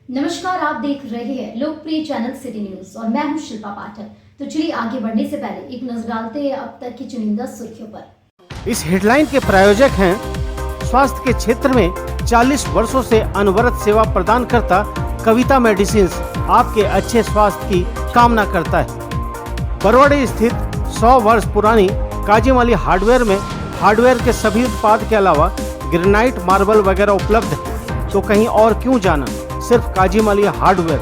नमस्कार, आप देख रहे हैं लोकप्रिय चैनल सिटी न्यूज और मैं हूं शिल्पा पाठक। तो चलिए आगे बढ़ने से पहले एक नजर डालते हैं अब तक की चुनिंदा सुर्खियों पर। इस हेडलाइन के प्रायोजक हैं स्वास्थ्य के क्षेत्र में 40 वर्षों से अनवरत सेवा प्रदान करता कविता मेडिसिन आपके अच्छे स्वास्थ्य की कामना करता है। बरवाड़ी स्थित 100 वर्ष पुरानी काजीमाली हार्डवेयर में हार्डवेयर के सभी उत्पाद के अलावा ग्रेनाइट, मार्बल वगैरह उपलब्ध है। तो कहीं और क्यों जाना, सिर्फ काजीमाली हार्डवेयर।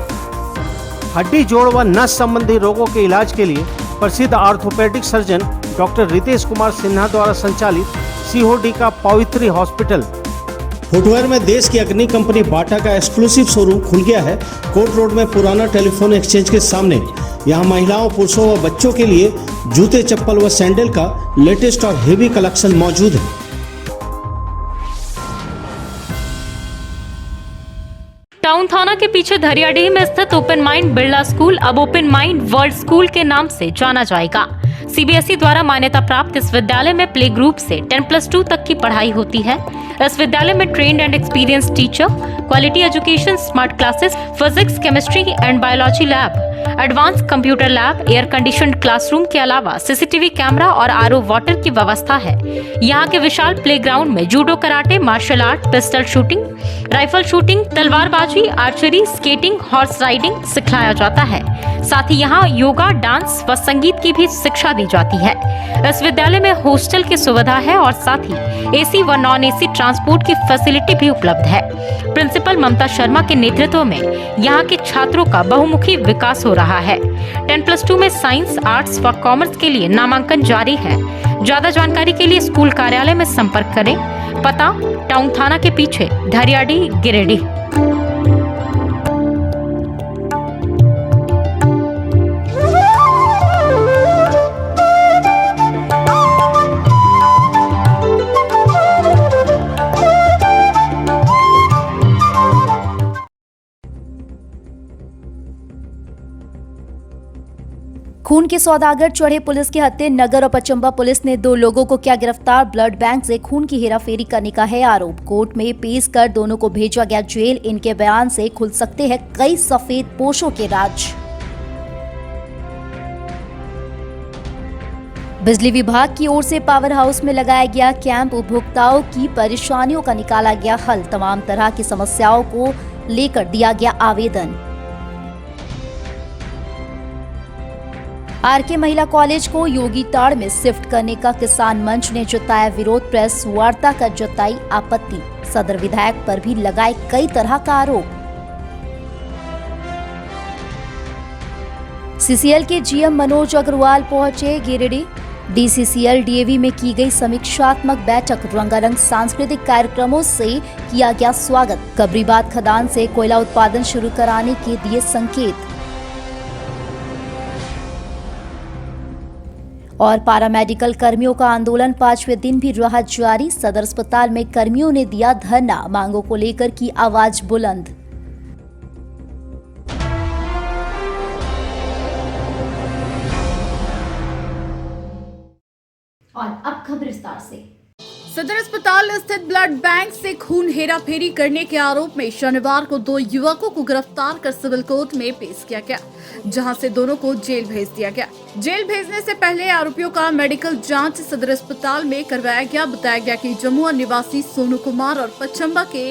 हड्डी, जोड़ व नस संबंधी रोगों के इलाज के लिए प्रसिद्ध orthopedic surgeon doctor Ritesh Kumar Sinha द्वारा संचालित सीओडी का पवित्री हॉस्पिटल फुटवेयर में देश की अग्रणी कंपनी बाटा का एक्सक्लूसिव शोरूम खुल गया है। कोर्ट रोड में पुराना टेलीफोन एक्सचेंज के सामने। यहाँ महिलाओं, पुरुषों व बच्चों के लिए जूते, चप्पल व सैंडल का लेटेस्ट और हेवी कलेक्शन मौजूद है। टाउन थाना के पीछे धरियाडीह में स्थित ओपन माइंड बिरला स्कूल अब ओपन माइंड वर्ल्ड स्कूल के नाम से जाना जाएगा। सीबीएसई द्वारा मान्यता प्राप्त इस विद्यालय में प्ले ग्रुप से 10+2 तक की पढ़ाई होती है। इस विद्यालय में trained and experience teacher, quality education, smart classes, physics, chemistry and biology lab, advance computer lab, air conditioned classroom के अलावा सीसीटीवी कैमरा और आरओ वाटर की व्यवस्था है। यहाँ के विशाल प्लेग्राउंड में judo, karate, martial art, pistol shooting, rifle shooting, तलवारबाजी, आर्चरी, स्केटिंग, हॉर्स राइडिंग सिखाया जाता है। साथ ही यहाँ योगा, डांस व संगीत की भी शिक्षा दी जाती है। इस विद्यालय में हॉस्टल की सुविधा है और साथ ही एसी व नॉन एसी ट्रांसपोर्ट की फैसिलिटी भी उपलब्ध है। प्रिंसिपल ममता शर्मा के नेतृत्व में यहाँ के छात्रों का बहुमुखी विकास हो रहा है। 10+2 में साइंस, आर्ट्स व कॉमर्स के लिए नामांकन जारी है। ज्यादा जानकारी के लिए स्कूल कार्यालय में संपर्क करें। पता टाउन थाना के पीछे, धरियाडीह, गिरिडीह। खून के सौदागर चढ़े पुलिस के हत्थे। नगर और पचंबा पुलिस ने 2 लोगों को किया गिरफ्तार। ब्लड बैंक से खून की हेराफेरी करने का है आरोप। कोर्ट में पेश कर दोनों को भेजा गया जेल। इनके बयान से खुल सकते हैं कई सफेद पोशों के राज। बिजली विभाग की ओर से पावर हाउस में लगाया गया कैंप। उपभोक्ताओं की परेशानियों का निकाला गया हल। तमाम तरह की समस्याओं को लेकर दिया गया आवेदन। आरके महिला कॉलेज को योगी ताड़ में शिफ्ट करने का किसान मंच ने जताया विरोध। प्रेस वार्ता कर जताई आपत्ति। सदर विधायक पर भी लगाए कई तरह का आरोप। सीसीएल के जीएम मनोज अग्रवाल पहुंचे गिरिडीह। डीसीसीएल डीएवी में की गई समीक्षात्मक बैठक। रंगारंग सांस्कृतिक कार्यक्रमों से किया गया स्वागत। कबरीबाद खदान से कोयला उत्पादन शुरू कराने के दिए संकेत। और पैरामेडिकल कर्मियों का आंदोलन 5वें दिन भी रहा जारी। सदर अस्पताल में कर्मियों ने दिया धरना। मांगों को लेकर की आवाज बुलंद। और अब खबर विस्तार से। सदर अस्पताल स्थित ब्लड बैंक से खून हेराफेरी करने के आरोप में शनिवार को 2 युवकों को गिरफ्तार कर सिविल कोर्ट में पेश किया गया, जहां से दोनों को जेल भेज दिया गया। जेल भेजने से पहले आरोपियों का मेडिकल जांच सदर अस्पताल में करवाया गया। बताया गया कि जमुआ निवासी सोनू कुमार और पचंबा के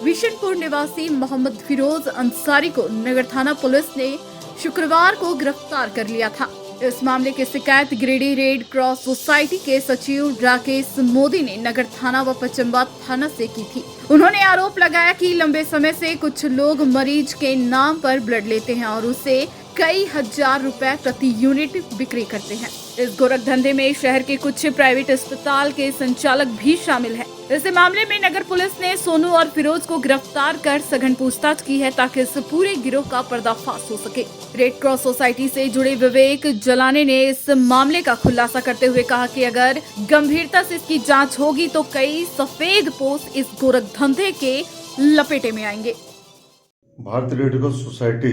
विशनपुर निवासी मोहम्मद फिरोज अंसारी को नगर थाना पुलिस ने शुक्रवार को गिरफ्तार कर लिया था। इस मामले की शिकायत गिरिडीह रेड क्रॉस सोसाइटी के सचिव राकेश मोदी ने नगर थाना व पचंबा थाना से की थी। उन्होंने आरोप लगाया कि लंबे समय से कुछ लोग मरीज के नाम पर ब्लड लेते हैं और उसे कई हजार रुपए प्रति यूनिट बिक्री करते हैं। इस गोरख धंधे में शहर के कुछ प्राइवेट अस्पताल के संचालक भी शामिल हैं। इस मामले में नगर पुलिस ने सोनू और फिरोज को गिरफ्तार कर सघन पूछताछ की है ताकि इस पूरे गिरोह का पर्दाफाश हो सके। रेड क्रॉस सोसाइटी से जुड़े विवेक जलाने ने इस मामले का खुलासा करते हुए कहा कि अगर गंभीरता से इसकी जांच होगी तो कई सफेद पोश इस गोरख धंधे के लपेटे में आएंगे। भारतीय रेड क्रॉस सोसाइटी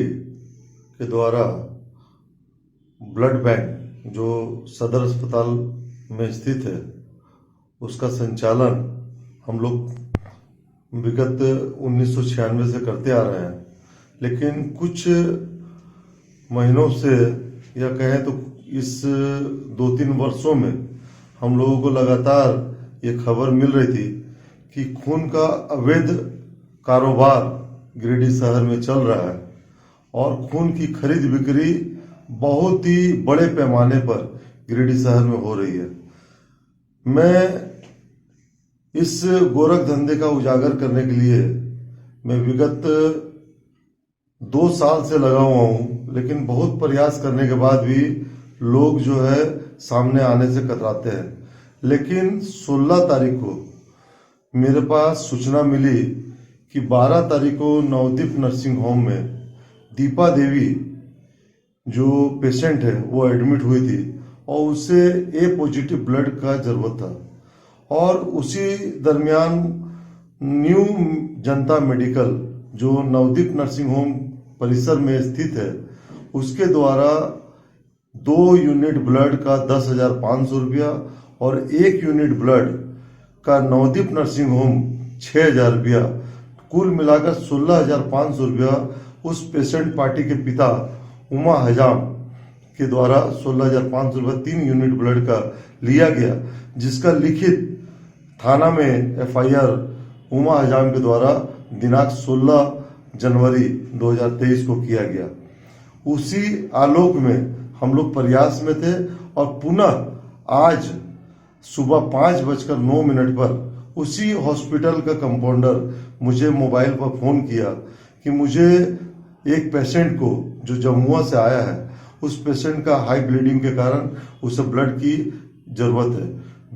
के द्वारा ब्लड बैंक जो सदर अस्पताल में स्थित है उसका संचालन हम लोग विगत 1996 से करते आ रहे हैं। लेकिन कुछ महीनों से या कहें तो इस 2-3 वर्षों में हम लोगों को लगातार ये खबर मिल रही थी कि खून का अवैध कारोबार गिरिडीह शहर में चल रहा है और खून की खरीद बिक्री बहुत ही बड़े पैमाने पर गिरिडीह शहर में हो रही है। मैं इस गोरख धंधे का उजागर करने के लिए मैं विगत 2 साल से लगा हुआ हूँ, लेकिन बहुत प्रयास करने के बाद भी लोग जो है सामने आने से कतराते हैं। लेकिन 16 तारीख को मेरे पास सूचना मिली कि 12 तारीख को नवदीप नर्सिंग होम में दीपा देवी जो पेशेंट है वो एडमिट हुई थी और उसे ए पॉजिटिव ब्लड का जरूरत था। और उसी दरमियान न्यू जनता मेडिकल जो नवदीप नर्सिंग होम परिसर में स्थित है उसके द्वारा 2 यूनिट ब्लड का 10,500 रुपया और 1 यूनिट ब्लड का नवदीप नर्सिंग होम 6,000 रुपया, कुल मिलाकर 16,500 रुपया उस पेशेंट पार्टी के पिता उमा हजाम के द्वारा 16,500 रुपया 3 यूनिट ब्लड का लिया गया, जिसका लिखित थाना में FIR उमा हजाम के द्वारा दिनांक 16 जनवरी 2023 को किया गया। उसी आलोक में हम लोग प्रयास में थे और पुनः आज सुबह 5:09 पर उसी हॉस्पिटल का कंपाउंडर मुझे मोबाइल पर फोन किया कि मुझे एक पेशेंट को जो जमुआ से आया है उस पेशेंट का हाई ब्लीडिंग के कारण उसे ब्लड की जरूरत है,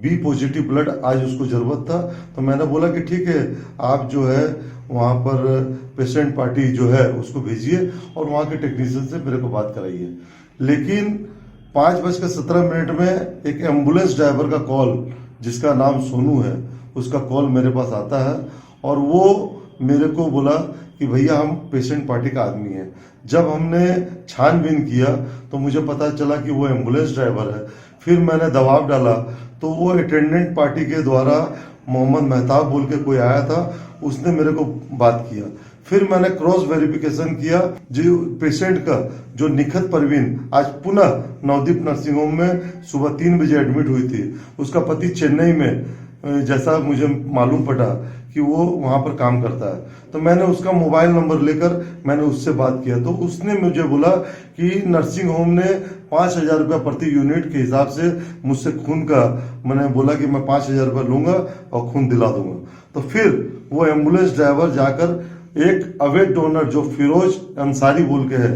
बी पॉजिटिव ब्लड आज उसको जरूरत था। तो मैंने बोला कि ठीक है, आप जो है वहाँ पर पेशेंट पार्टी जो है उसको भेजिए और वहाँ के टेक्नीशियन से मेरे को बात कराइए। लेकिन 5:17 में एक एम्बुलेंस ड्राइवर का कॉल, जिसका नाम सोनू है, उसका कॉल मेरे पास आता है और वो मेरे को बोला कि भैया हम पेशेंट पार्टी का आदमी है। जब हमने छानबीन किया तो मुझे पता चला कि वो एम्बुलेंस ड्राइवर है। फिर मैंने दबाव डाला तो वो अटेंडेंट पार्टी के द्वारा मोहम्मद मेहताब बोल के कोई आया था, उसने मेरे को बात किया। फिर मैंने क्रॉस वेरिफिकेशन किया, जो पेशेंट का जो निखत परवीन आज पुनः नवदीप नर्सिंग होम में सुबह 3 बजे एडमिट हुई थी, उसका पति चेन्नई में, जैसा मुझे मालूम पड़ा कि वो वहां पर काम करता है। तो मैंने उसका मोबाइल नंबर लेकर मैंने उससे बात किया तो उसने मुझे बोला कि नर्सिंग होम ने 5,000 रुपया प्रति यूनिट के हिसाब से मुझसे खून का, मैंने बोला कि मैं 5,000 रुपया लूंगा और खून दिला दूंगा। तो फिर वो एम्बुलेंस ड्राइवर जाकर एक अवैध डोनर जो फिरोज अंसारी बोल के है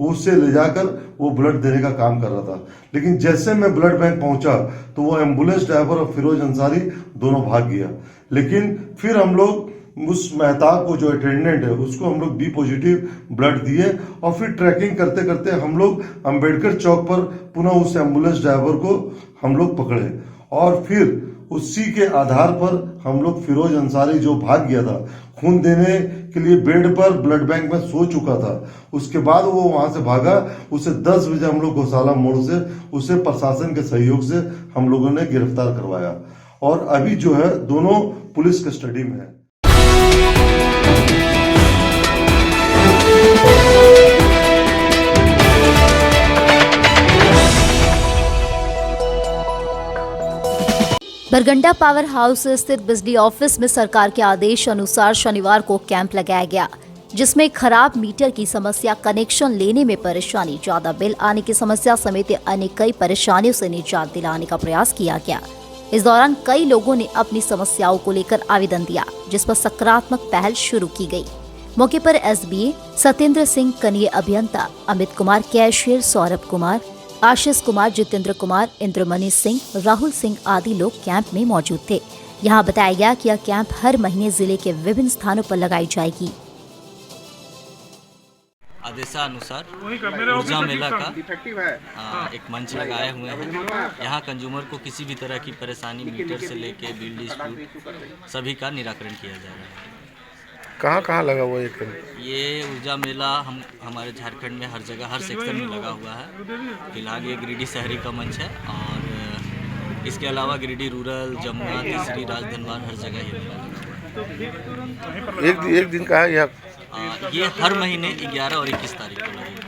उससे ले जाकर वो ब्लड देने का काम कर रहा था। लेकिन जैसे मैं ब्लड बैंक पहुंचा तो वो एम्बुलेंस ड्राइवर और फिरोज अंसारी दोनों भाग गया। लेकिन फिर हम लोग उस मेहताब को जो अटेंडेंट है उसको हम लोग बी पॉजिटिव ब्लड दिए और फिर ट्रैकिंग करते करते हम लोग अंबेडकर चौक पर पुनः उस एम्बुलेंस ड्राइवर को हम लोग पकड़े और फिर उसी के आधार पर हम लोग फिरोज अंसारी जो भाग गया था खून देने के लिए बेड पर ब्लड बैंक में सो चुका था, उसके बाद वो वहां से भागा, उसे 10 बजे हम लोग गौशाला मोड़ से उसे प्रशासन के सहयोग से हम लोगों ने गिरफ्तार करवाया और अभी जो है दोनों पुलिस कस्टडी में है। बरगंडा पावर हाउस स्थित बिजली ऑफिस में सरकार के आदेश अनुसार शनिवार को कैंप लगाया गया, जिसमें खराब मीटर की समस्या, कनेक्शन लेने में परेशानी, ज्यादा बिल आने की समस्या समेत अन्य कई परेशानियों से निजात दिलाने का प्रयास किया गया। इस दौरान कई लोगों ने अपनी समस्याओं को लेकर आवेदन दिया, जिस पर सकारात्मक पहल शुरू की गई। मौके पर SBA, सत्येंद्र सिंह कनीय अभियंता, अमित कुमार कैशियर, सौरभ कुमार, आशीष कुमार, जितेंद्र कुमार, इंद्रमणि सिंह, राहुल सिंह आदि लोग कैंप में मौजूद थे। यहाँ बताया गया कि यह कैंप हर महीने जिले के विभिन्न स्थानों पर लगाई जाएगी। आदेशानुसार ऊर्जा मेला का एक मंच लगाए हुए हैं। यहाँ कंज्यूमर को किसी भी तरह की परेशानी मीटर से लेके बिल डिस्प्यूट सभी का निराकरण किया जाएगा। कहाँ लगा हुआ है ये ऊर्जा मेला हमारे झारखंड में हर जगह, हर सेक्शन में लगा हुआ है। फिलहाल ये गिरिडीह शहरी का मंच है और इसके अलावा गिरिडीह रूरल, जमुआ, तीसरी, राजधनवार हर जगह ये लगा है। एक दिन का है या ये हर महीने 11 और 21 तारीख को लगेगी।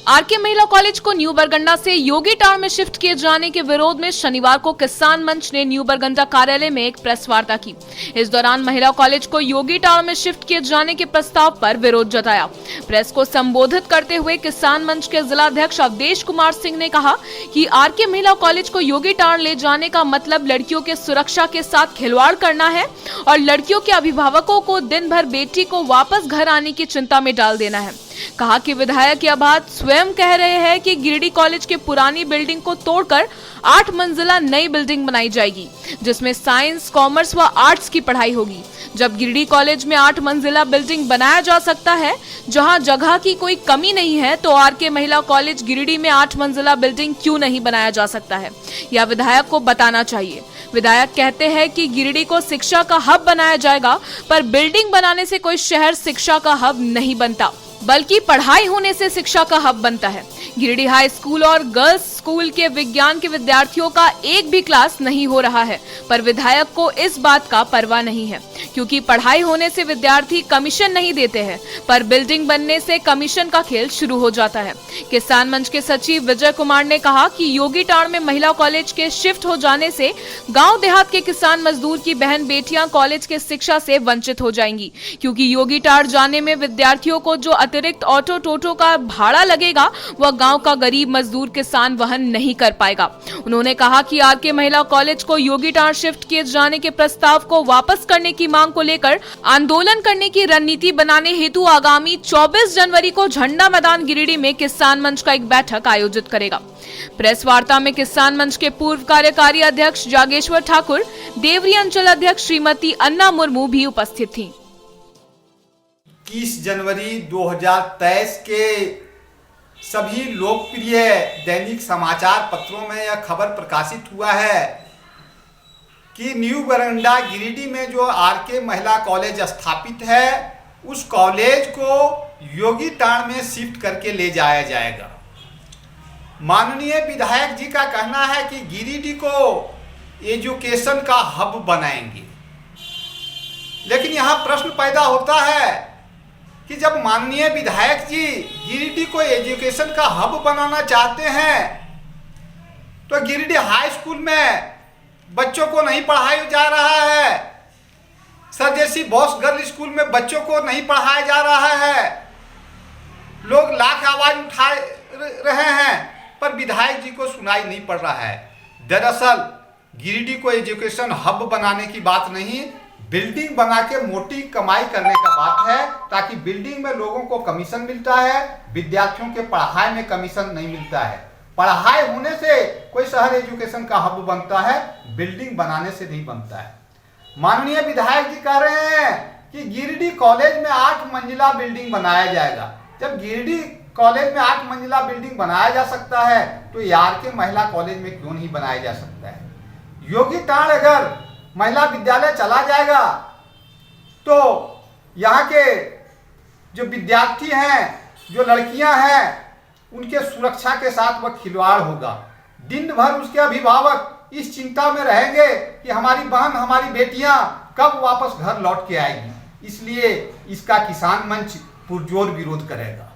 आरके महिला कॉलेज को न्यू बरगंडा से योगी टाउन में शिफ्ट किए जाने के विरोध में शनिवार को किसान मंच ने न्यू बरगंडा कार्यालय में एक प्रेस वार्ता की। इस दौरान महिला कॉलेज को योगी टाउन में शिफ्ट किए जाने के प्रस्ताव पर विरोध जताया। प्रेस को संबोधित करते हुए किसान मंच के जिला अध्यक्ष अवधेश कुमार सिंह ने कहा कि आरके महिला कॉलेज को योगी टाउन ले जाने का मतलब लड़कियों के सुरक्षा के साथ खिलवाड़ करना है और लड़कियों के अभिभावकों को दिन भर बेटी को वापस घर आने की चिंता में डाल देना है। कहा कि विधायक यह बात स्वयं कह रहे हैं कि गिरिडीह कॉलेज के पुरानी बिल्डिंग को तोड़कर 8 मंजिला नई बिल्डिंग बनाई जाएगी जिसमें साइंस, कॉमर्स व आर्ट्स की पढ़ाई होगी। जब गिरिडीह कॉलेज में 8 मंजिला बिल्डिंग बनाया जा सकता है जहां जगह की कोई कमी नहीं है, तो आरके महिला कॉलेज गिरिडीह में 8 मंजिला बिल्डिंग क्यों नहीं बनाया जा सकता है, यह विधायक को बताना चाहिए। विधायक कहते हैं कि गिरिडीह को शिक्षा का हब बनाया जाएगा, पर बिल्डिंग बनाने से कोई शहर शिक्षा का हब नहीं बनता, बल्कि पढ़ाई होने से शिक्षा का हब बनता है। गिरिडीह हाई स्कूल और गर्ल्स स्कूल के विज्ञान के विद्यार्थियों का एक भी क्लास नहीं हो रहा है, पर विधायक को इस बात का परवाह नहीं है, क्योंकि पढ़ाई होने से विद्यार्थी कमीशन नहीं देते हैं, पर बिल्डिंग बनने से कमीशन का खेल शुरू हो जाता है। किसान मंच के सचिव विजय कुमार ने कहा कि योगी टाउन में महिला कॉलेज के शिफ्ट हो जाने से गांव देहात के किसान मजदूर की बहन बेटियां कॉलेज के शिक्षा से वंचित हो जाएंगी, क्योंकि योगी टाउन जाने में विद्यार्थियों को जो अतिरिक्त ऑटो टोटो का भाड़ा लगेगा वह गांव का गरीब मजदूर किसान वहन नहीं कर पाएगा। उन्होंने कहा कि आरके महिला कॉलेज को योगी टाउन शिफ्ट किए जाने के प्रस्ताव को वापस करने की मांग को लेकर आंदोलन करने की रणनीति बनाने हेतु आगामी 24 जनवरी को झंडा मैदान गिरिडीह में किसान मंच का एक बैठक आयोजित करेगा। प्रेस वार्ता में किसान मंच के पूर्व कार्यकारी अध्यक्ष जागेश्वर ठाकुर, देवरी अंचल अध्यक्ष श्रीमती अन्ना मुर्मू भी उपस्थित थीं। 21 जनवरी 2023 के सभी लोकप्रिय दैनिक समाचार पत्रों में यह खबर प्रकाशित हुआ है कि न्यू बरगंडा गिरिडीह में जो आरके महिला कॉलेज स्थापित है उस कॉलेज को योगी टाउन में शिफ्ट करके ले जाया जाएगा। माननीय विधायक जी का कहना है कि गिरिडीह को एजुकेशन का हब बनाएंगे, लेकिन यहाँ प्रश्न पैदा होता है कि जब माननीय विधायक जी गिरिडीह को एजुकेशन का हब बनाना चाहते हैं तो गिरिडीह हाई स्कूल में बच्चों को नहीं पढ़ाया जा रहा है, सरदेसी बॉस गर्ल स्कूल में बच्चों को नहीं पढ़ाया जा रहा है, लोग लाख आवाज उठा रहे हैं पर विधायक जी को सुनाई नहीं पड़ रहा है। दरअसल गिरिडीह को एजुकेशन हब बनाने की बात नहीं, बिल्डिंग बना के मोटी कमाई करने का बात है, ताकि बिल्डिंग में लोगों को कमीशन मिलता है, विद्यार्थियों के पढ़ाई में कमीशन नहीं मिलता है। पढ़ाई होने से कोई शहर एजुकेशन का हब बनता है, बिल्डिंग बनाने से नहीं बनता है। माननीय विधायक जी कह रहे हैं कि गिरिडीह कॉलेज में 8 मंजिला बिल्डिंग बनाया जाएगा। जब गिरिडीह कॉलेज में 8 मंजिला बिल्डिंग बनाया जा सकता है तो आरके महिला कॉलेज में क्यों नहीं बनाया जा सकता है। योगी टाउन अगर महिला विद्यालय चला जाएगा तो यहाँ के जो विद्यार्थी हैं, जो लड़कियां हैं, उनके सुरक्षा के साथ वह खिलवाड़ होगा। दिन भर उसके अभिभावक इस चिंता में रहेंगे कि हमारी बहन, हमारी बेटियां कब वापस घर लौट के आएगी। इसलिए इसका किसान मंच पुरजोर विरोध करेगा।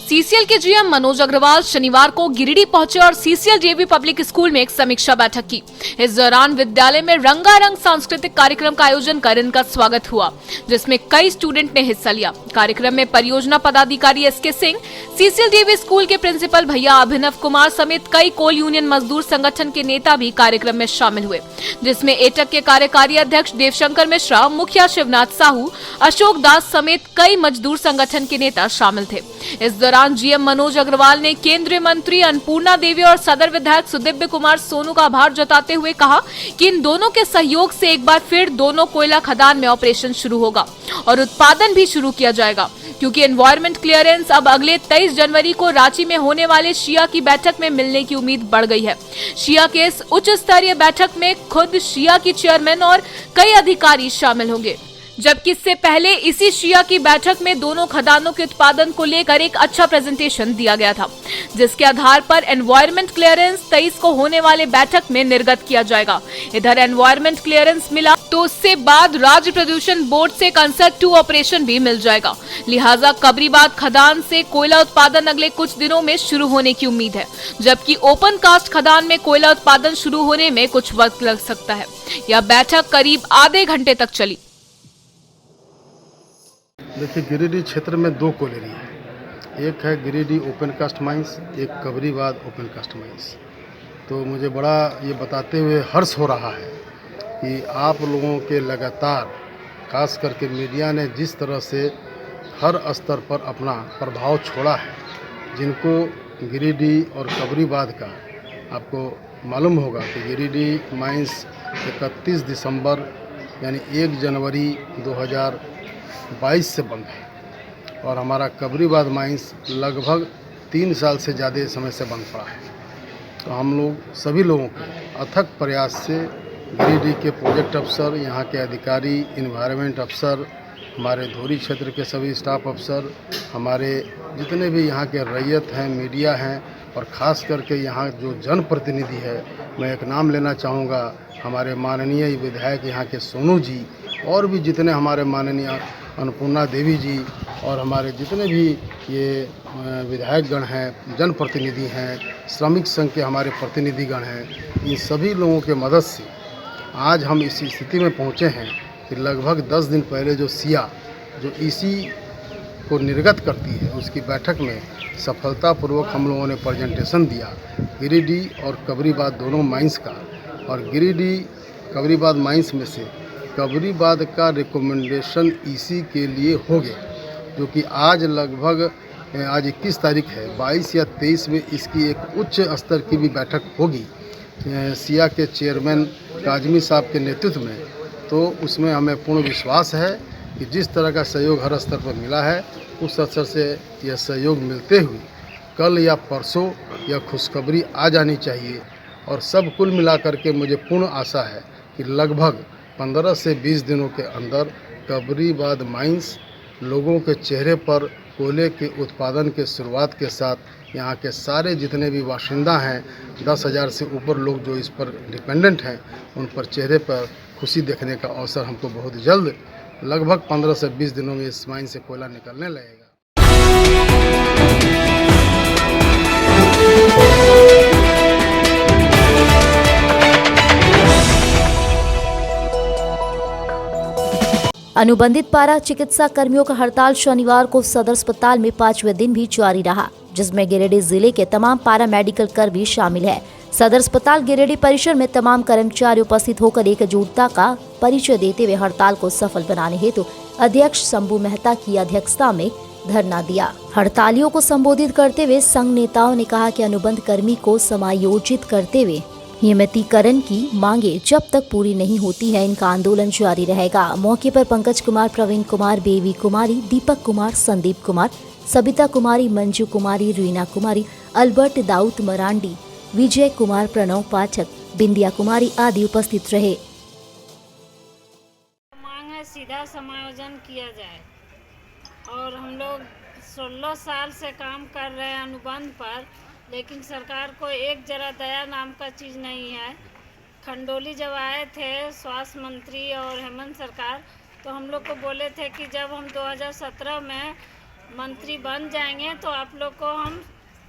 सीसीएल के जीएम मनोज अग्रवाल शनिवार को गिरिडीह पहुंचे और सीसीएल डीएवी पब्लिक स्कूल में एक समीक्षा बैठक की। इस दौरान विद्यालय में रंगारंग सांस्कृतिक कार्यक्रम का आयोजन कर इनका स्वागत हुआ, जिसमें कई स्टूडेंट ने हिस्सा लिया। कार्यक्रम में परियोजना पदाधिकारी SK Singh, CCL DAV school के प्रिंसिपल भैया अभिनव कुमार समेत कई कोल यूनियन मजदूर संगठन के नेता भी कार्यक्रम में शामिल हुए, जिसमें एटक के कार्यकारी अध्यक्ष देवशंकर मिश्रा, मुखिया शिवनाथ साहू, अशोक दास समेत कई मजदूर संगठन के नेता शामिल थे। इस दौरान जीएम सीएम मनोज अग्रवाल ने केंद्रीय मंत्री अन्नपूर्णा देवी और सदर विधायक सुदिव्य कुमार सोनू का आभार जताते हुए कहा कि इन दोनों के सहयोग से एक बार फिर दोनों कोयला खदान में ऑपरेशन शुरू होगा और उत्पादन भी शुरू किया जाएगा, क्योंकि एनवायरमेंट क्लियरेंस अब अगले 23 जनवरी को रांची में होने वाले शिया की बैठक में मिलने की उम्मीद बढ़ गई है। शिया के इस उच्च स्तरीय बैठक में खुद शिया की चेयरमैन और कई अधिकारी शामिल होंगे, जबकि इससे पहले इसी शिया की बैठक में दोनों खदानों के उत्पादन को लेकर एक अच्छा प्रेजेंटेशन दिया गया था, जिसके आधार पर एनवायरमेंट क्लियरेंस 23 को होने वाले बैठक में निर्गत किया जाएगा। इधर एनवायरमेंट क्लियरेंस मिला तो उससे बाद राज्य प्रदूषण बोर्ड से कंसर्ट 2 ऑपरेशन भी मिल जाएगा। लिहाजा कबरीबाद खदान से कोयला उत्पादन अगले कुछ दिनों में शुरू होने की उम्मीद है, जबकि ओपन कास्ट खदान में कोयला उत्पादन शुरू होने में कुछ वक्त लग सकता है। यह बैठक करीब आधे घंटे तक चली। देखिए, गिरिडीह क्षेत्र में 2 कोयलेरी है। एक है गिरिडीह ओपन कास्ट माइंस, एक कबरीबाद ओपन कास्ट माइंस। तो मुझे बड़ा ये बताते हुए हर्ष हो रहा है कि आप लोगों के लगातार, खास करके मीडिया ने जिस तरह से हर स्तर पर अपना प्रभाव छोड़ा है, जिनको गिरिडीह और कबरीबाद का आपको मालूम होगा कि गिरिडीह माइंस 31 दिसंबर यानी 1 जनवरी 2022 से बंद है और हमारा कबरीबाद माइंस लगभग 3 साल से ज़्यादा समय से बंद पड़ा है। तो हम लोग सभी लोगों के अथक प्रयास से गिरिडीह के प्रोजेक्ट अफसर, यहाँ के अधिकारी, इन्वायरमेंट अफसर, हमारे धोरी क्षेत्र के सभी स्टाफ अफसर, हमारे जितने भी यहाँ के रैयत हैं, मीडिया हैं और ख़ास करके यहाँ जो जनप्रतिनिधि है, मैं एक नाम लेना चाहूँगा, हमारे माननीय विधायक यहाँ के सोनू जी और भी जितने हमारे माननीय अन्नपूर्णा देवी जी और हमारे जितने भी ये विधायकगण हैं, जनप्रतिनिधि हैं, श्रमिक संघ के हमारे प्रतिनिधिगण हैं, इन सभी लोगों के मदद से आज हम इस स्थिति में पहुँचे हैं कि लगभग 10 दिन पहले जो सिया जो इसी को निर्गत करती है, उसकी बैठक में सफलतापूर्वक हम लोगों ने प्रेजेंटेशन दिया गिरिडीह और कबरीबाद दोनों माइंस का। और गिरिडीह कबरीबाद माइंस में से कबरीबाद का रिकमेंडेशन इसी के लिए हो गया, जो कि आज लगभग आज 21 तारीख है, 22 या 23 में इसकी एक उच्च स्तर की भी बैठक होगी सिया के चेयरमैन काजमी साहब के नेतृत्व में। तो उसमें हमें पूर्ण विश्वास है कि जिस तरह का सहयोग हर स्तर पर मिला है, उस स्तर से यह सहयोग मिलते हुए कल या परसों यह खुशखबरी आ जानी चाहिए। और सब कुल मिलाकर के मुझे पूर्ण आशा है कि लगभग 15 से 20 दिनों के अंदर कबरीबाद माइंस लोगों के चेहरे पर कोयले के उत्पादन के शुरुआत के साथ यहाँ के सारे जितने भी बाशिंदा हैं, 10,000 से ऊपर लोग जो इस पर डिपेंडेंट हैं, उन पर चेहरे पर खुशी देखने का अवसर हमको बहुत जल्द लगभग 15 से 20 दिनों में इस माइन से कोयला निकलने लगेगा। अनुबंधित पारा चिकित्सा कर्मियों का हड़ताल शनिवार को सदर अस्पताल में 5वें दिन भी जारी रहा, जिसमें गिरिडीह जिले के तमाम पारा मेडिकल कर्मी शामिल है। सदर अस्पताल गिरिडीह परिसर में तमाम कर्मचारी उपस्थित होकर एकजुटता का परिचय देते हुए हड़ताल को सफल बनाने हेतु अध्यक्ष शंभू मेहता की अध्यक्षता में धरना दिया। हड़तालियों को संबोधित करते हुए संघ नेताओं ने कहा कि अनुबंध कर्मी को समायोजित करते हुए नियमितीकरण की मांगे जब तक पूरी नहीं होती है, इनका आंदोलन जारी रहेगा। मौके पर पंकज कुमार, प्रवीण कुमार, बेबी कुमारी, दीपक कुमार, संदीप कुमार, सबिता कुमारी, मंजू कुमारी, रीना कुमारी, अल्बर्ट दाऊद मरांडी, विजय कुमार, प्रणव पाठक, बिंदिया कुमारी आदि उपस्थित रहे। मांग है सीधा समायोजन किया जाए और हम लोग 16 साल से काम कर रहे हैं अनुबंध पर, लेकिन सरकार को एक जरा दया नाम का चीज़ नहीं है। खंडोली जब आए थे स्वास्थ्य मंत्री और हेमंत सरकार, तो हम लोग को बोले थे कि जब हम 2017 में मंत्री बन जाएंगे तो आप लोग को हम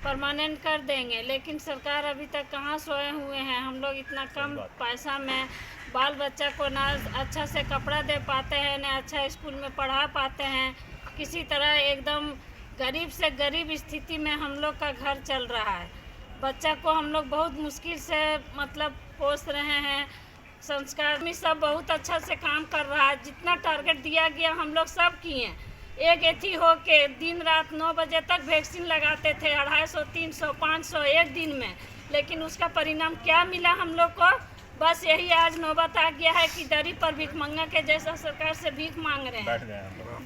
परमानेंट कर देंगे, लेकिन सरकार अभी तक कहाँ सोए हुए हैं। हम लोग इतना कम पैसा में बाल बच्चा को ना अच्छा से कपड़ा दे पाते हैं, ना अच्छा स्कूल में पढ़ा पाते हैं। किसी तरह एकदम गरीब से गरीब स्थिति में हम लोग का घर चल रहा है। बच्चा को हम लोग बहुत मुश्किल से मतलब पोस रहे हैं। संस्कार में सब बहुत अच्छा से काम कर रहा है। जितना टारगेट दिया गया हम लोग सब किए, एक एथी हो के दिन रात 9 बजे तक वैक्सीन लगाते थे 250, 300, 500 एक दिन में, लेकिन उसका परिणाम क्या मिला हम लोग को? बस यही आज नौबत आ गया है कि दरी पर भिखमंगा के जैसा सरकार से भीख मांग रहे हैं,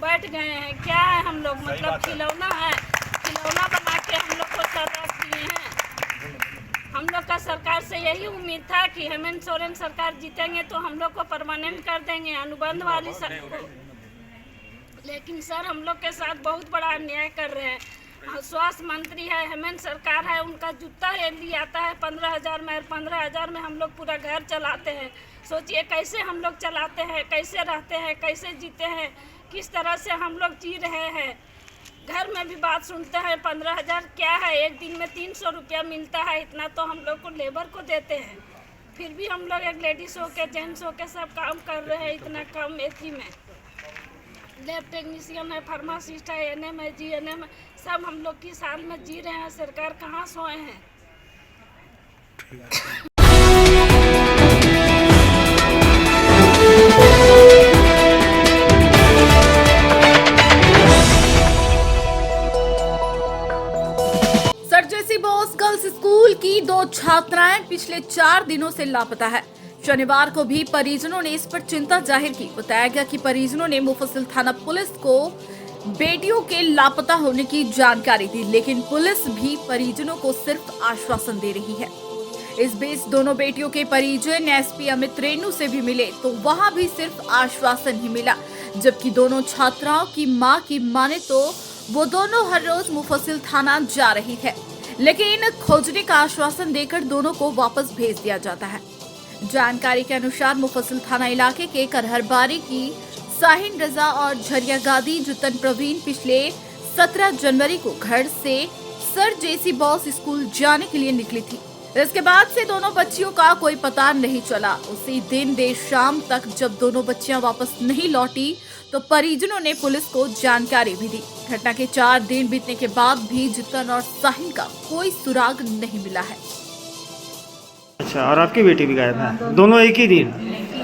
बैठ गए हैं। क्या है हम लोग, मतलब खिलौना है, खिलौना बना के हम लोग को सर्राफ दिए हैं। हम लोग का सरकार से यही उम्मीद था कि हेमंत सोरेन सरकार जीतेंगे तो हम लोग को परमानेंट कर देंगे अनुबंध वाली सरकार, लेकिन सर हम लोग के साथ बहुत बड़ा अन्याय कर रहे हैं। स्वास्थ्य मंत्री है, हेमंत सरकार है, उनका जूता रैली आता है 15,000 में, 15,000 में हम लोग पूरा घर चलाते हैं। सोचिए कैसे हम लोग चलाते हैं, कैसे रहते हैं, कैसे जीते हैं, किस तरह से हम लोग जी रहे हैं। घर में भी बात सुनते हैं 15,000 क्या है, एक दिन में 300 रुपया मिलता है, इतना तो हम लोग को लेबर को देते हैं। फिर भी हम लोग एक लेडीज हो के जेंट्स हो के सब काम कर रहे हैं इतना कम एथी में। लैब टेक्नीशियन है, फार्मासिस्ट है, एनएम है, जीएनएम है, सब हम लोग की साल में जी रहे हैं। सरकार कहाँ सोए हैं? सर जेसी बोस गर्ल्स स्कूल की 2 छात्राएं पिछले 4 दिनों से लापता है। शनिवार को भी परिजनों ने इस पर चिंता जाहिर की। बताया गया कि परिजनों ने मुफस्सिल थाना पुलिस को बेटियों के लापता होने की जानकारी दी, लेकिन पुलिस भी परिजनों को सिर्फ आश्वासन दे रही है। इस बीच दोनों बेटियों के परिजन एसपी अमित रेणु से भी मिले तो वहां भी सिर्फ आश्वासन ही मिला, जबकि दोनों छात्राओं की मां की माने तो वो दोनों हर रोज मुफस्सिल थाना जा रही है, लेकिन खोजने का आश्वासन देकर दोनों को वापस भेज दिया जाता है। जानकारी के अनुसार मुफस्सिल थाना इलाके के करहरबारी की साहिन रजा और झरियागादी जुतन प्रवीण पिछले 17 जनवरी को घर से सर जेसी बॉस स्कूल जाने के लिए निकली थी। इसके बाद से दोनों बच्चियों का कोई पता नहीं चला। उसी दिन देर शाम तक जब दोनों बच्चियां वापस नहीं लौटी तो परिजनों ने पुलिस को जानकारी भी दी। घटना के 4 दिन बीतने के बाद भी जुतन और साहिन का कोई सुराग नहीं मिला है। अच्छा, और आपकी बेटी भी गायब है? दोनों एक ही दिन?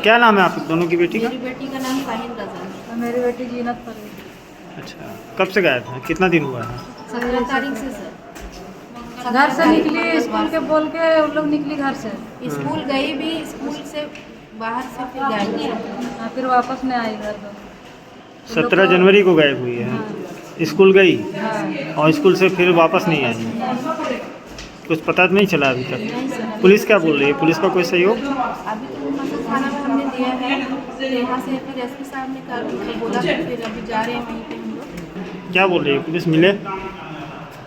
क्या नाम है आप दोनों की बेटी का? मेरी बेटी का नाम साहिन रजा है, मेरी बेटी जीनत परवीन। अच्छा, कब से गायब है? कितना दिन हुआ है? 17 तारीख से सर। घर से निकली, स्कूल के बोल के उन लोग निकली घर से, स्कूल गई भी, स्कूल से बाहर से फिर गायब, फिर वापस नहीं आई घर। 17 जनवरी को गायब हुई है। हाँ। स्कूल गई? हाँ। और स्कूल से फिर वापस नहीं आई? कुछ पता नहीं चला अभी तक? पुलिस क्या बोल रही है? पुलिस का कोई सहयोग? अभी तो थाना में हमने दिया है, यहाँ से फिर एसपी साहब ने कर बोला, फिर अभी जा रहे हैं वहीं पे हम लोग। क्या बोल रही है पुलिस? मिले?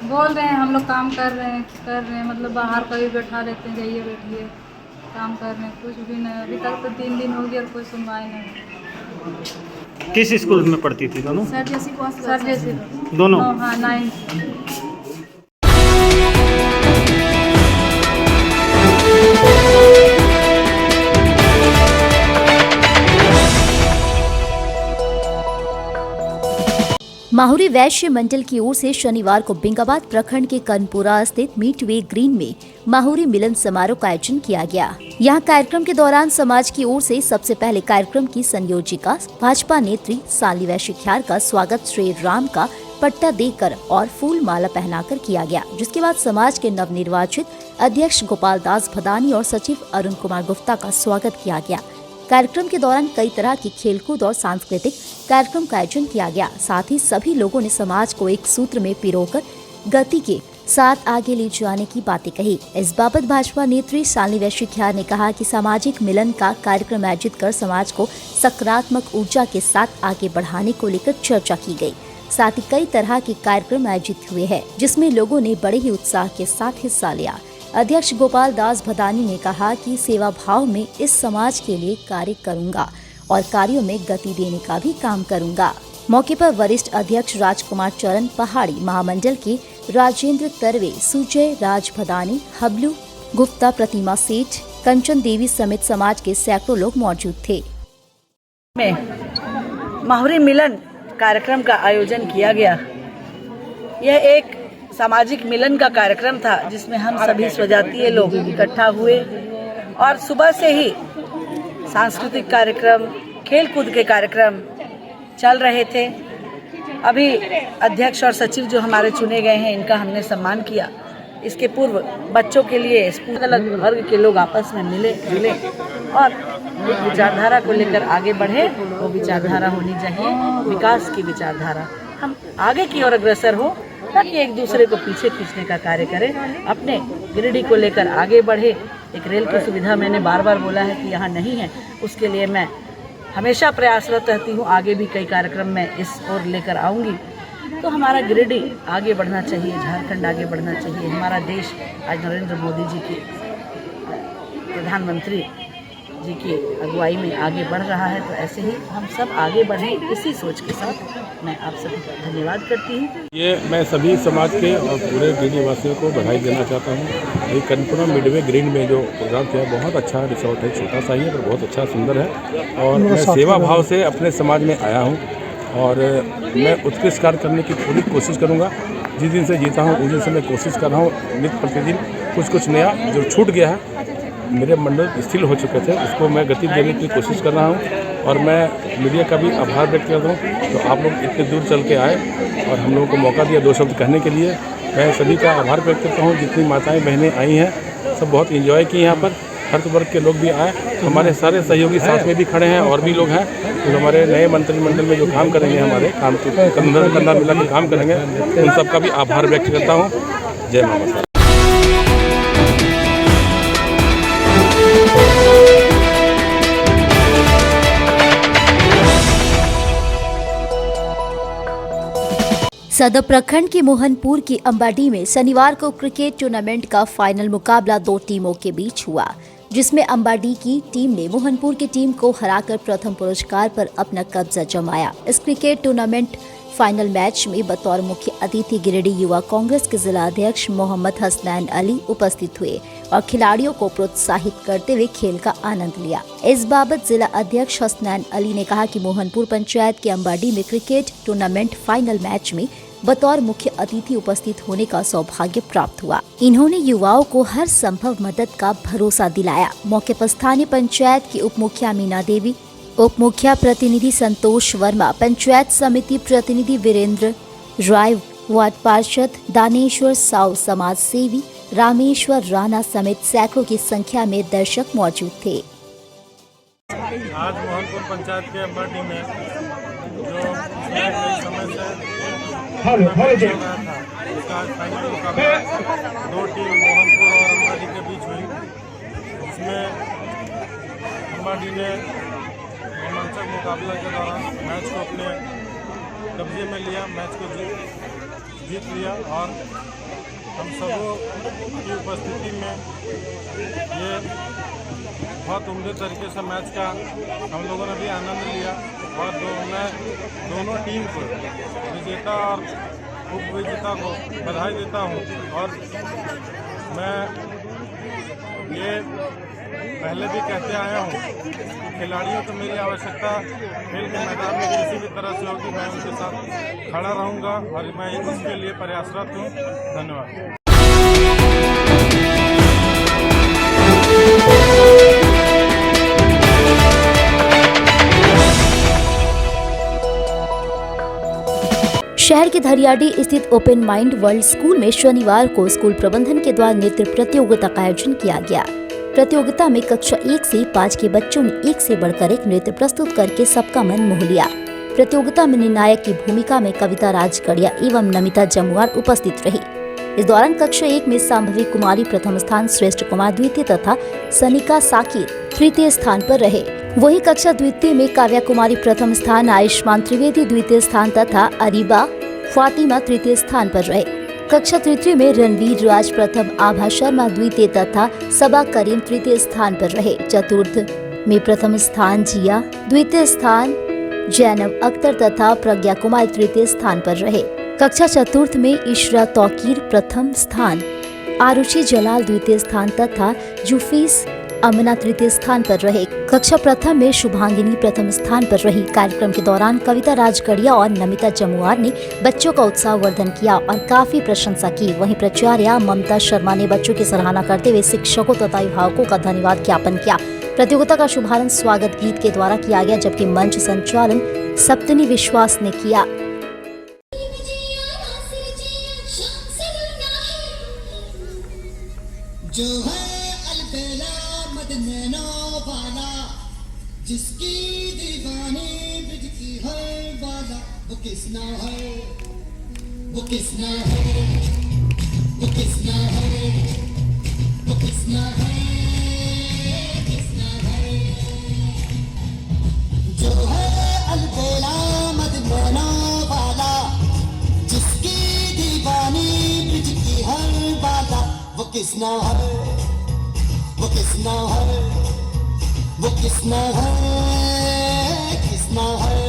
बोल रहे हैं हम लोग काम कर रहे हैं, मतलब बाहर कभी बैठा लेते हैं, जाइए बैठिए, काम कर रहे हैं, कुछ भी नहीं। अभी तक तो 3 दिन हो गया और कोई सुनवाई नहीं। किस स्कूल में पढ़ती थी दोनों? सर जैसी दोनों? हाँ, 9th। माहुरी वैश्य मंडल की ओर से शनिवार को बिंगाबाद प्रखंड के कर्णपुरा स्थित मीटवे ग्रीन में माहुरी मिलन समारोह का आयोजन किया गया। यहाँ कार्यक्रम के दौरान समाज की ओर से सबसे पहले कार्यक्रम की संयोजिका भाजपा नेत्री साली वैश्य ख्यार का स्वागत श्री राम का पट्टा देकर और फूल माला पहनाकर किया गया, जिसके बाद समाज के नवनिर्वाचित अध्यक्ष गोपाल दास भदानी और सचिव अरुण कुमार गुप्ता का स्वागत किया गया। कार्यक्रम के दौरान कई तरह की खेलकूद और सांस्कृतिक कार्यक्रम का आयोजन किया गया। साथ ही सभी लोगों ने समाज को एक सूत्र में पिरोकर गति के साथ आगे ले जाने की बातें कही। इस बाबत भाजपा नेत्री साली वैश्य ख्यार ने कहा कि सामाजिक मिलन का कार्यक्रम आयोजित कर समाज को सकारात्मक ऊर्जा के साथ आगे बढ़ाने को लेकर चर्चा की गई। साथ ही कई तरह के कार्यक्रम आयोजित हुए हैं, जिसमें लोगों ने बड़े ही उत्साह के साथ हिस्सा लिया। अध्यक्ष गोपाल दास भदानी ने कहा कि सेवा भाव में इस समाज के लिए कार्य करूंगा और कार्यों में गति देने का भी काम करूंगा। मौके पर वरिष्ठ अध्यक्ष राजकुमार चरण पहाड़ी, महामंडल के राजेंद्र तरवे, सुजय राज भदानी, हबलू गुप्ता, प्रतिमा सेठ, कंचन देवी समेत समाज के सैकड़ों लोग मौजूद थे। माहुरी मिलन कार्यक्रम का आयोजन किया गया। यह एक सामाजिक मिलन का कार्यक्रम था, जिसमें हम सभी स्वजातीय लोग इकट्ठा हुए और सुबह से ही सांस्कृतिक कार्यक्रम, खेल कूद के कार्यक्रम चल रहे थे अभी अध्यक्ष और सचिव जो हमारे चुने गए हैं, इनका हमने सम्मान किया। इसके पूर्व बच्चों के लिए अलग अलग वर्ग के लोग आपस में मिले जुले और एक विचारधारा को लेकर आगे बढ़े। वो विचारधारा होनी चाहिए विकास की विचारधारा। हम आगे की ओर अग्रसर हो, ताकि एक दूसरे को पीछे खींचने का कार्य करें, अपने गिरिडीह को लेकर आगे बढ़े। एक रेल की सुविधा मैंने बार बार बोला है कि यहाँ नहीं है, उसके लिए मैं हमेशा प्रयासरत रहती हूँ। आगे भी कई कार्यक्रम मैं इस ओर लेकर आऊँगी। तो हमारा गिरिडीह आगे बढ़ना चाहिए, झारखंड आगे बढ़ना चाहिए। हमारा देश आज नरेंद्र मोदी जी की, प्रधानमंत्री जी की अगुवाई में आगे बढ़ रहा है। तो ऐसे ही हम सब आगे बढ़ें, इसी सोच के साथ मैं आप सभी का धन्यवाद करती हूँ। ये मैं सभी समाज के और पूरे गिरिडीह वासियों को बधाई देना चाहता हूँ। ये कनपुरा मिडवे ग्रीन में जो प्रोग्राम किया, बहुत अच्छा रिसोर्ट है, छोटा सा ही है पर बहुत अच्छा सुंदर है। और मैं सेवा भाव से अपने समाज में आया हूँ और मैं उत्कृष्ट कार्य करने की पूरी कोशिश करूँगा। जिस दिन से जीता हूँ उस दिन से मैं कोशिश कर रहा हूँ नित्य प्रतिदिन कुछ नया जो छूट गया है, मेरे मंडल स्थिर हो चुके थे, उसको मैं गति देने की कोशिश कर रहा हूँ। और मैं मीडिया का भी आभार व्यक्त करता हूँ। तो आप लोग इतने दूर चल के आए और हम लोगों को मौका दिया 2 शब्द कहने के लिए। मैं सभी का आभार व्यक्त करता हूँ। जितनी माताएं बहनें आई हैं सब बहुत एंजॉय की। यहाँ पर हर वर्ग के लोग भी आए। हमारे सारे सहयोगी साथ में भी खड़े हैं और भी लोग हैं जो हमारे नए मंत्रिमंडल में जो काम करेंगे, हमारे काम कंधा मिला के काम करेंगे, उन सबका भी आभार व्यक्त करता हूँ। जय माता। सदर प्रखंड के मोहनपुर की अंबाडी में शनिवार को क्रिकेट टूर्नामेंट का फाइनल मुकाबला 2 टीमों के बीच हुआ, जिसमें अंबाडी की टीम ने मोहनपुर की टीम को हराकर प्रथम पुरस्कार पर अपना कब्जा जमाया। इस क्रिकेट टूर्नामेंट फाइनल मैच में बतौर मुख्य अतिथि गिरिडीह युवा कांग्रेस के जिला अध्यक्ष मोहम्मद हसनैन अली उपस्थित हुए और खिलाड़ियों को प्रोत्साहित करते हुए खेल का आनंद लिया। इस बाबत जिला अध्यक्ष हसनैन अली ने कहा कि मोहनपुर पंचायत के अंबाडी में क्रिकेट टूर्नामेंट फाइनल मैच में बतौर मुख्य अतिथि उपस्थित होने का सौभाग्य प्राप्त हुआ। इन्होंने युवाओं को हर संभव मदद का भरोसा दिलाया। मौके पर स्थानीय पंचायत की उप मुखिया मीना देवी, उप मुखिया प्रतिनिधि संतोष वर्मा, पंचायत समिति प्रतिनिधि वीरेंद्र राय, वार्ड पार्षद दानेश्वर साव, समाज सेवी रामेश्वर राणा समेत सैकड़ों की संख्या में दर्शक मौजूद थे। आज मोहनपुर पंचायत के अंबाडी में जो समय से उसका फाइनल मुकाबला 2 टीम मोहनपुर और अंबाडी के बीच हुई, जिसमें अंबाडी ने रोमांचक मुकाबला के दौरान मैच को अपने कब्जे में लिया, मैच को जीत लिया। और हम सबों की उपस्थिति में ये बहुत उम्दे तरीके से मैच का हम लोगों ने भी आनंद लिया। और मैं दोनों टीम को, विजेता और उप विजेता को बधाई देता हूँ। और मैं ये पहले भी कहते आया हूँ कि खिलाड़ियों को मेरी आवश्यकता खेल के मैदान में किसी भी तरह से होगी, मैं उनके साथ खड़ा रहूँगा और मैं इसके लिए प्रयासरत हूँ। धन्यवाद। शहर के धरियाडी स्थित ओपन माइंड वर्ल्ड स्कूल में शनिवार को स्कूल प्रबंधन के द्वारा नृत्य प्रतियोगिता का आयोजन किया गया। प्रतियोगिता में कक्षा 1 से 5 के बच्चों ने एक से बढ़कर एक नृत्य प्रस्तुत करके सबका मन मोह लिया। प्रतियोगिता में निर्णायक की भूमिका में कविता राजगढ़िया एवं नमिता जमुआर उपस्थित रही। इस दौरान कक्षा 1 में सांभवी कुमारी प्रथम स्थान, श्रेष्ठ कुमार द्वितीय तथा सनिका साकिर तृतीय स्थान पर रहे। वहीं कक्षा द्वितीय में काव्या कुमारी प्रथम स्थान, आयुष्मान त्रिवेदी द्वितीय स्थान तथा अरीबा फातिमा तृतीय स्थान पर रहे। कक्षा तृतीय में रणवीर राज प्रथम, आभा शर्मा द्वितीय तथा सबा करीम तृतीय स्थान पर रहे। चतुर्थ में प्रथम स्थान जिया, द्वितीय स्थान जैनब अख्तर तथा प्रज्ञा कुमारी तृतीय स्थान पर रहे। कक्षा चतुर्थ में इशरा तौकीर प्रथम स्थान, आरुषि जलाल द्वितीय स्थान तथा जुफीस अमना तृतीय स्थान पर रहे। कक्षा प्रथम में शुभांगिनी प्रथम स्थान पर रही। कार्यक्रम के दौरान कविता राजगढ़िया और नमिता जमुआर ने बच्चों का उत्साहवर्धन किया और काफी प्रशंसा की। वहीं प्राचार्य ममता शर्मा ने बच्चों की सराहना करते हुए शिक्षकों तथा अभिभावकों का धन्यवाद ज्ञापन किया। प्रतियोगिता का शुभारंभ स्वागत गीत के द्वारा किया गया, जबकि मंच संचालन सप्तनी विश्वास ने किया। मद नैना वाला, जिसकी दीवानी बिजती हर वाला, वो किसना है, वो किसना है, वो किसना है, वो किसना है, किसना है, जो है अलबेला मद नैना वाला, जिसकी दीवानी बिजती हर वाला, वो किसना है, वो किसना है, वो किसना है, किसना है।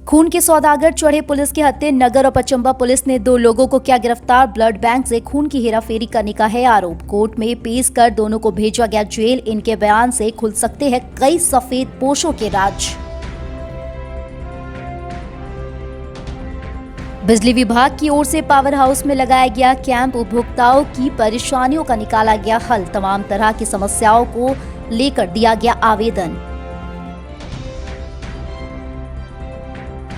खून के सौदागर चढ़े पुलिस के हत्थे नगर और पचंबा पुलिस ने 2 लोगों को किया गिरफ्तार। ब्लड बैंक से खून की हेराफेरी करने का है आरोप। कोर्ट में पेश कर दोनों को भेजा गया जेल। इनके बयान से खुल सकते हैं कई सफेद पोशों के राज। बिजली विभाग की ओर से पावर हाउस में लगाया गया कैंप। उपभोक्ताओं की परेशानियों का निकाला गया हल। तमाम तरह की समस्याओं को लेकर दिया गया आवेदन।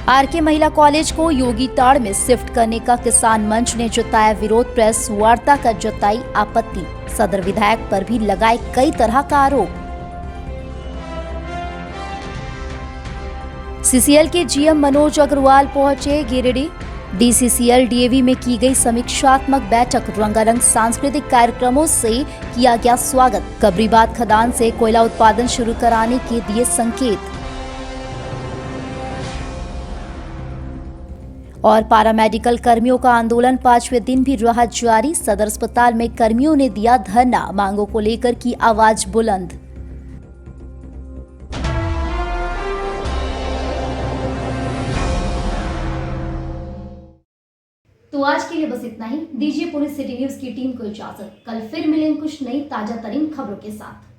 आरके महिला कॉलेज को योगी ताड़ में शिफ्ट करने का किसान मंच ने जताया विरोध। प्रेस वार्ता कर जताई आपत्ति। सदर विधायक पर भी लगाए कई तरह का आरोप। सीसीएल के जीएम मनोज अग्रवाल पहुंचे गिरिडीह। डीसीसीएल डीएवी में की गई समीक्षात्मक बैठक। रंगारंग सांस्कृतिक कार्यक्रमों से किया गया स्वागत। कबरीबाद खदान से कोयला उत्पादन शुरू कराने के दिए संकेत। और पैरामेडिकल कर्मियों का आंदोलन 5वें दिन भी रहा जारी। सदर अस्पताल में कर्मियों ने दिया धरना। मांगों को लेकर की आवाज बुलंद। तो आज के लिए बस इतना ही। दीजिए पुलिस सिटी न्यूज की टीम को इजाजत। कल फिर मिलेंगे कुछ नई ताजा तरीन खबरों के साथ।